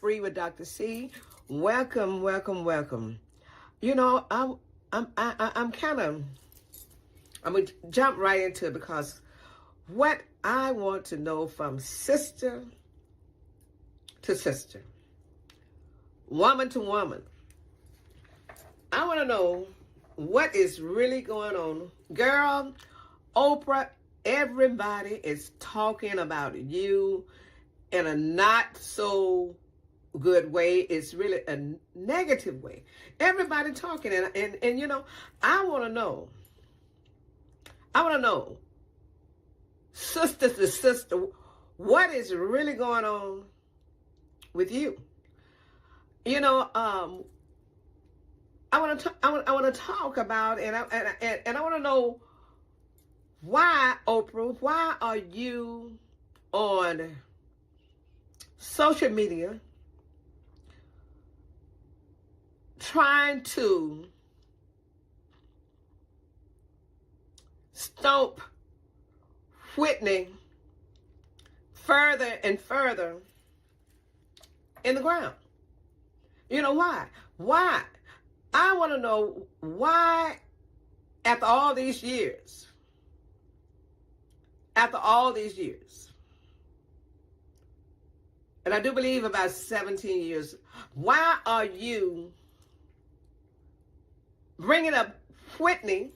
Free with Dr. C. Welcome, welcome, welcome. You know, I'm gonna jump right into it because what I want to know from sister to sister, woman to woman, I want to know what is really going on. Girl, Oprah, everybody is talking about you in a not so good way. It's really a negative way. Everybody talking, and you know, I want to know, sister to sister, what is really going on with you? You know, I want to talk about, and I want to know why, Oprah, why are you on social media trying to stomp Whitney further and further in the ground? You know why? Why? I want to know why, after all these years, and I do believe about 17 years, why are you bringing up Whitney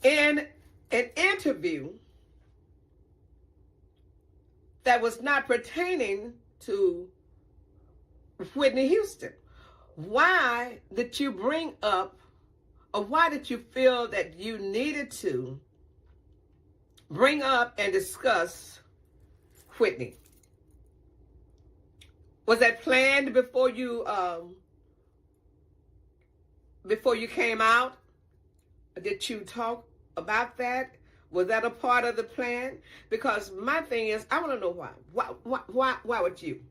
in an interview that was not pertaining to Whitney Houston? Why did you bring up, or why did you feel that you needed to bring up and discuss Whitney? Was that planned before you came out? Did you talk about that? Was that a part of the plan? Because my thing is, I want to know why. Why would you?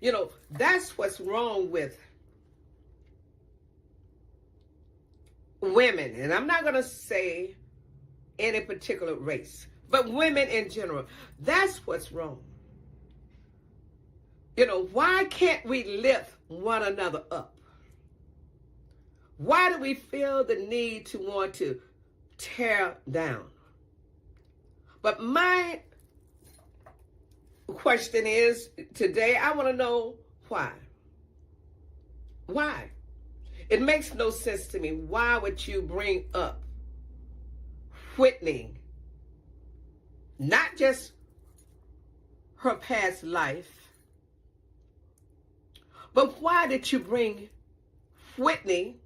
You know, that's what's wrong with women. And I'm not going to say any particular race, but women in general. That's what's wrong. You know, why can't we lift one another up? Why do we feel the need to want to tear down? But my question is, today, I want to know why. Why? It makes no sense to me. Why would you bring up Whitney? Not just her past life, but why did you bring Whitney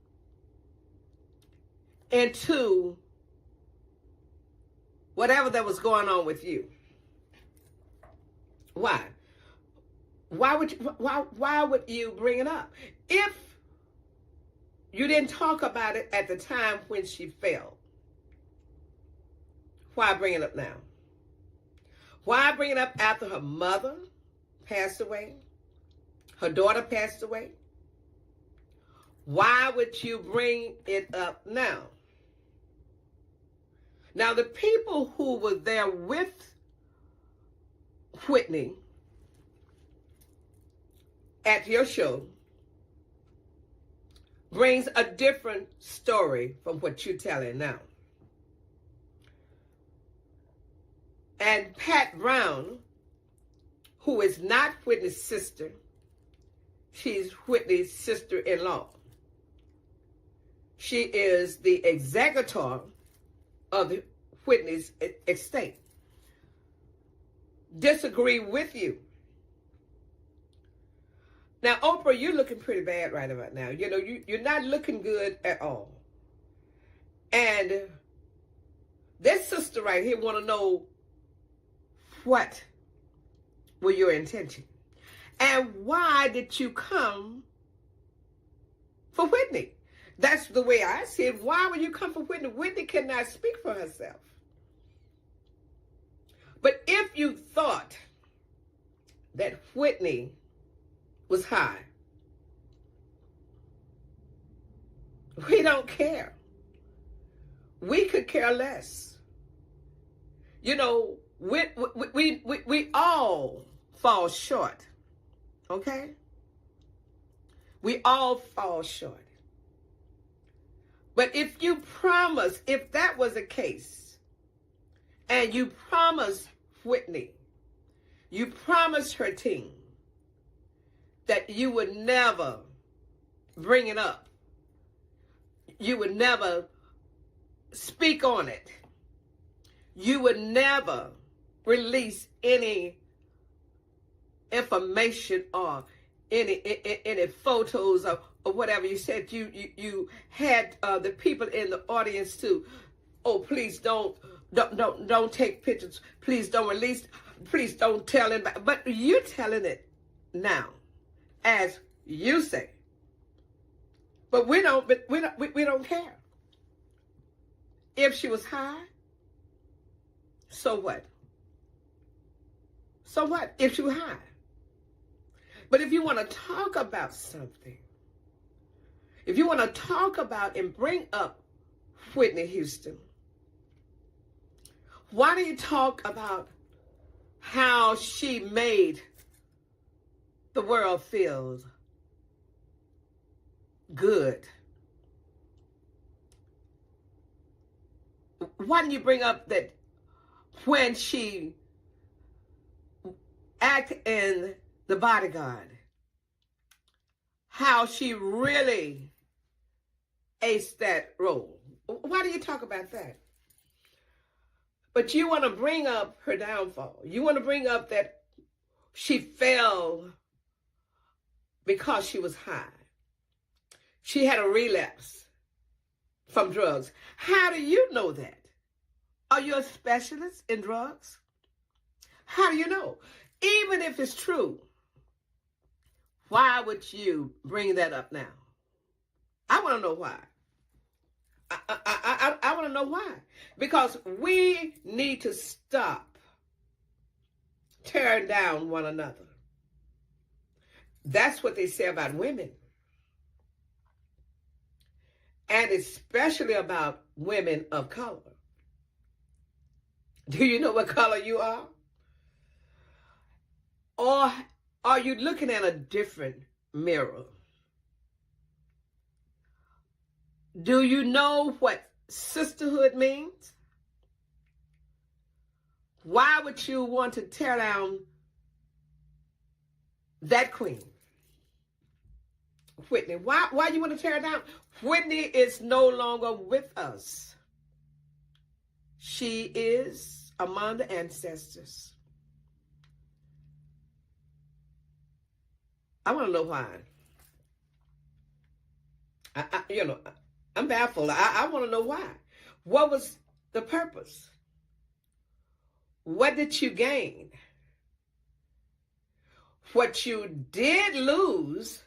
into whatever that was going on with you? Why? Why would you bring it up? If you didn't talk about it at the time when she fell, why bring it up now? Why bring it up after her mother passed away? Her daughter passed away? Why would you bring it up now? Now, the people who were there with Whitney at your show brings a different story from what you're telling now. And Pat Brown, who is not Whitney's sister, she's Whitney's sister-in-law. She is the executor of Whitney's estate, disagree with you. Now, Oprah, you're looking pretty bad right about now. You know, you're not looking good at all. And This sister right here want to know, what were your intention? And why did you come for Whitney? That's the way I see it. Why would you come for Whitney? Whitney cannot speak for herself. But if you thought that Whitney was high, we don't care. We could care less. You know, we all fall short. Okay? We all fall short. But if you promise, if that was the case, and you promised Whitney, you promised her team that you would never bring it up, you would never speak on it, you would never release any information or any photos or whatever. You said you had the people in the audience to, oh, please don't take pictures, please don't release, please don't tell it, but you're telling it now, as you say. But we don't care. If she was high, so what? So what if she was high? But if you want to talk about something, if you want to talk about and bring up Whitney Houston, why do you talk about how she made the world feel good? Why do you bring up that when she acted in The Bodyguard, how she really aced that role? Why do you talk about that? But you want to bring up her downfall. You want to bring up that she fell because she was high. She had a relapse from drugs. How do you know that? Are you a specialist in drugs? How do you know? Even if it's true, why would you bring that up now? I want to know why. I want to know why. Because we need to stop tearing down one another. That's what they say about women. And especially about women of color. Do you know what color you are? Or are you looking at a different mirror? Do you know what sisterhood means? Why would you want to tear down that queen? Whitney, why you want to tear her down? Whitney is no longer with us. She is among the ancestors. I want to know why. I'm baffled. I want to know why. What was the purpose? What did you gain? What you did lose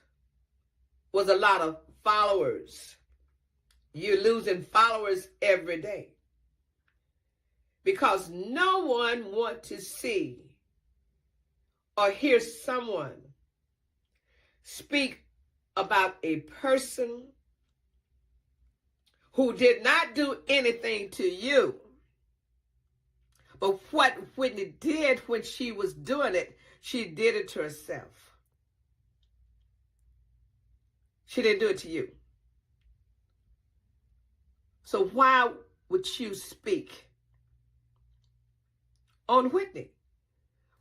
was a lot of followers. You're losing followers every day. Because no one wants to see or hear someone speak about a person who did not do anything to you. But what Whitney did when she was doing it, she did it to herself. She didn't do it to you. So why would you speak on Whitney?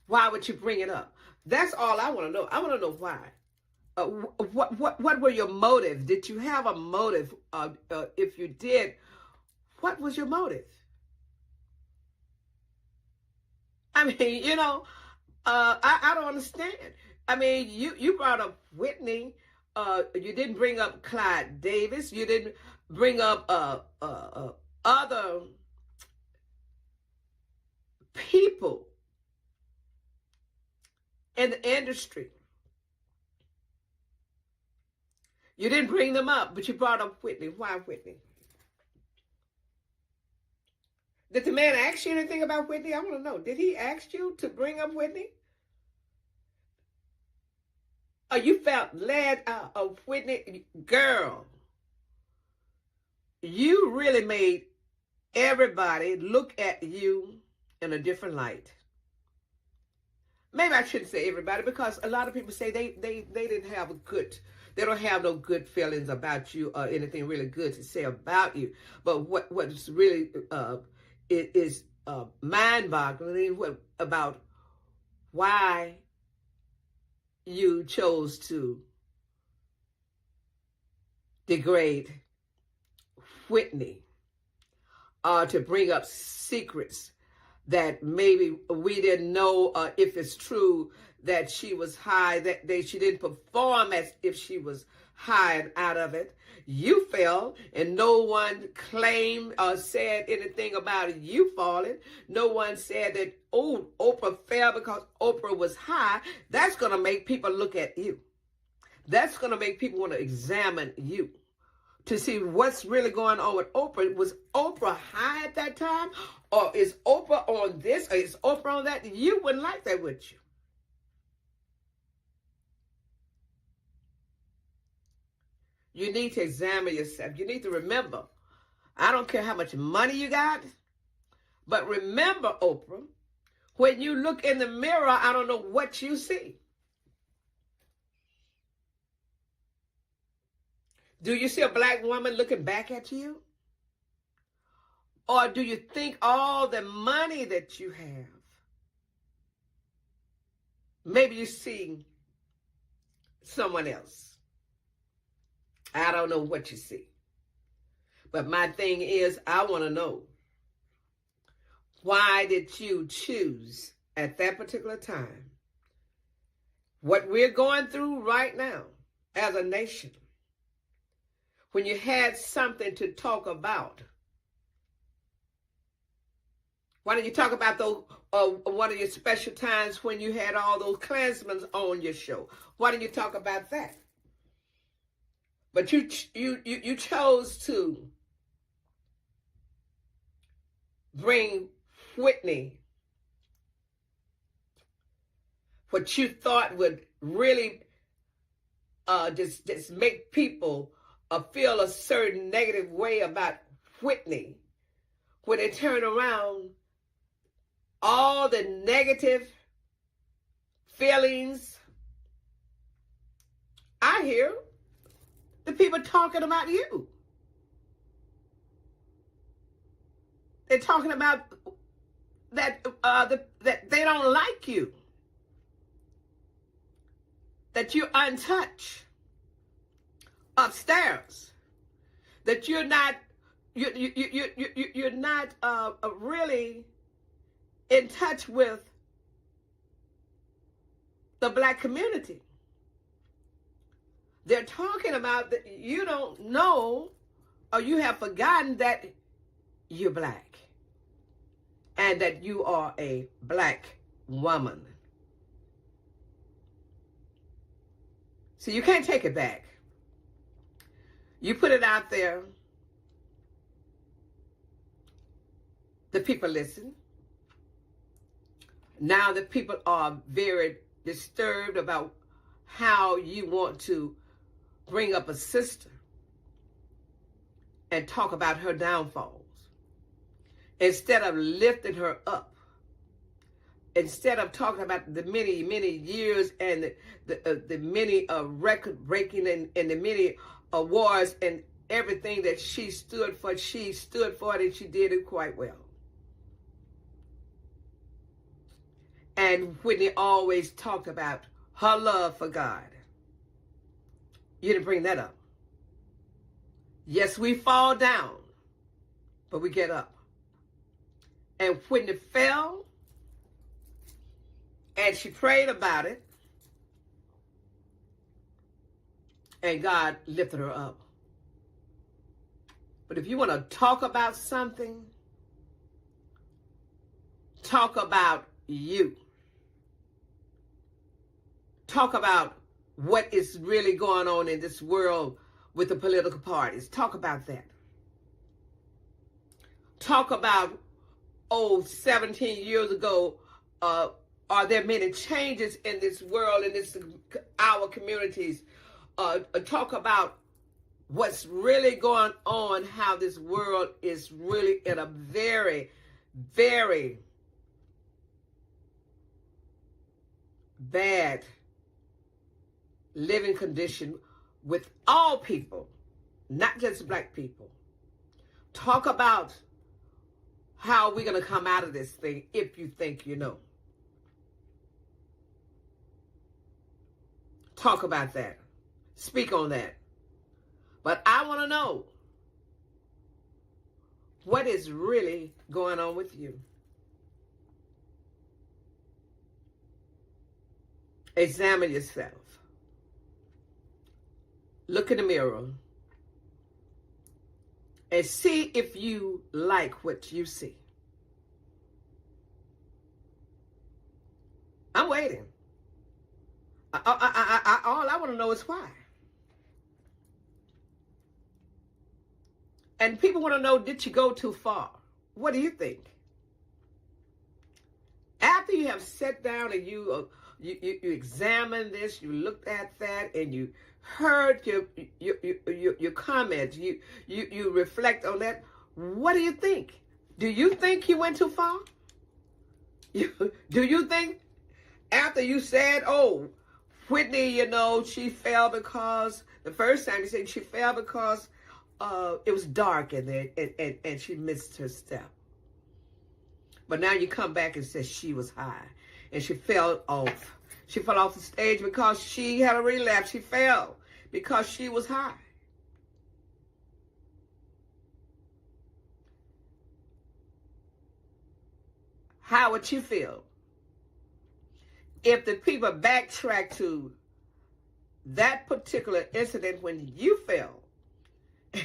Why would you bring it up? That's all I want to know. I want to know why. What were your motives? Did you have a motive? If you did, what was your motive? I mean, I don't understand. I mean, you brought up Whitney. You didn't bring up Clyde Davis. You didn't bring up other people in the industry. You didn't bring them up, but you brought up Whitney. Why Whitney? Did the man ask you anything about Whitney? I want to know. Did he ask you to bring up Whitney? Or you felt led of Whitney? Girl, you really made everybody look at you in a different light. Maybe I shouldn't say everybody, because a lot of people say they didn't have they don't have no good feelings about you or anything really good to say about you. But what's really is mind-boggling about why you chose to degrade Whitney, or to bring up secrets that maybe we didn't know if it's true that she was high, that she didn't perform as if she was high and out of it. You fell, and no one claimed or said anything about you falling. No one said that, oh, Oprah fell because Oprah was high. That's going to make people look at you. That's going to make people want to examine you to see what's really going on with Oprah. Was Oprah high at that time? Or is Oprah on this? Or is Oprah on that? You wouldn't like that, would you? You need to examine yourself. You need to remember, I don't care how much money you got, but remember, Oprah, when you look in the mirror, I don't know what you see. Do you see a black woman looking back at you? Or do you think all the money that you have? Maybe you see someone else. I don't know what you see. But my thing is, I want to know, why did you choose at that particular time what we're going through right now as a nation, when you had something to talk about? Why didn't you talk about those, one of your special times when you had all those Klansmen on your show? Why didn't you talk about that? But you chose to bring Whitney, what you thought would really just make people feel a certain negative way about Whitney. When they turn around, all the negative feelings, I hear the people talking about you. They're talking about that that they don't like you, that you're untouched upstairs, that you're not you're not really in touch with the black community. They're talking about that you don't know, or you have forgotten that you're black and that you are a black woman. So you can't take it back. You put it out there, the people listen. Now the people are very disturbed about how you want to bring up a sister and talk about her downfalls, instead of lifting her up, instead of talking about the many, many years and the many record breaking and the many awards and everything that she stood for. She stood for it, and she did it quite well. And Whitney always talked about her love for God. You didn't bring that up. Yes, we fall down, but we get up. And Whitney fell, and she prayed about it, and God lifted her up. But if you want to talk about something, Talk about you. Talk about what is really going on in this world with the political parties. Talk about that. Talk about, 17 years ago, are there many changes in this world, in our communities? Talk about what's really going on, how this world is really in a very, very bad living condition with all people, not just black people. Talk about how we're going to come out of this thing if you think you know. Talk about that. Speak on that. But I want to know what is really going on with you. Examine yourself. Look in the mirror and see if you like what you see. I'm waiting. All I want to know is why. And people want to know, did you go too far? What do you think? After you have sat down and you examined this, you looked at that, and you heard your comments, you reflect on that, what do you think? Do you think you went too far? Do you think after you said, Whitney, she fell because, the first time you said she fell because it was dark in there and she missed her step. But now you come back and say she was high and she fell off. She fell off the stage because she had a relapse. She fell because she was high. How would you feel if the people backtrack to that particular incident when you fell,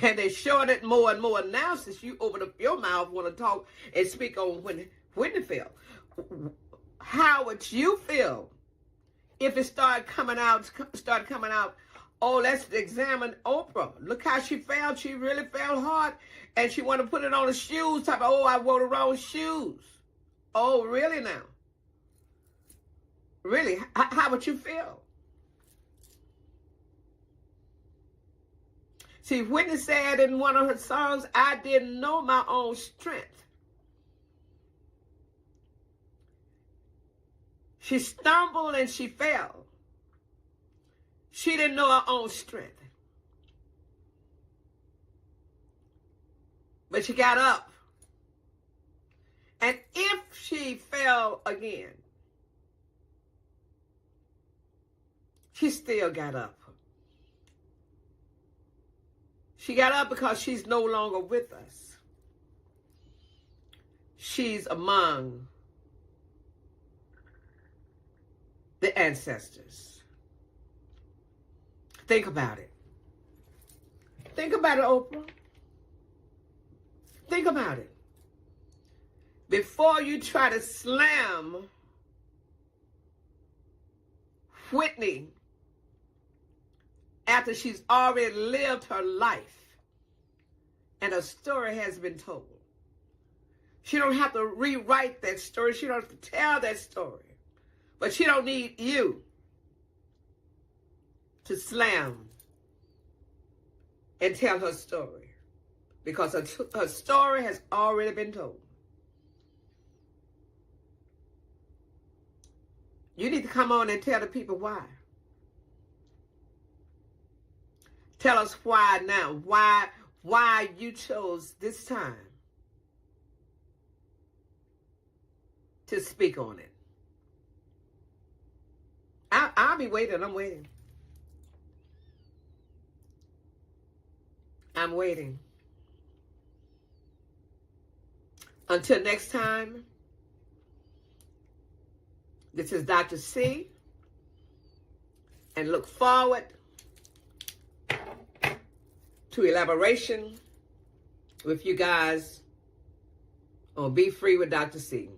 and they're showing it more and more now since you open up your mouth, want to talk and speak on when Whitney fell? How would you feel if it started coming out, let's examine Oprah. Look how she fell. She really fell hard. And she wanted to put it on her shoes. I wore the wrong shoes. Oh, really now? Really? How would you feel? See, Whitney said in one of her songs, I didn't know my own strength. She stumbled and she fell. She didn't know her own strength. But she got up. And if she fell again, she still got up. She got up because she's no longer with us. She's among the ancestors. Think about it. Think about it, Oprah. Think about it. Before you try to slam Whitney after she's already lived her life and her story has been told. She don't have to rewrite that story. She don't have to tell that story. But she don't need you to slam and tell her story, because her story has already been told. You need to come on and tell the people why. Tell us why now. Why you chose this time to speak on it. I'll be waiting. I'm waiting. I'm waiting. Until next time, this is Dr. C, and look forward to elaboration with you guys on Be Free with Dr. C.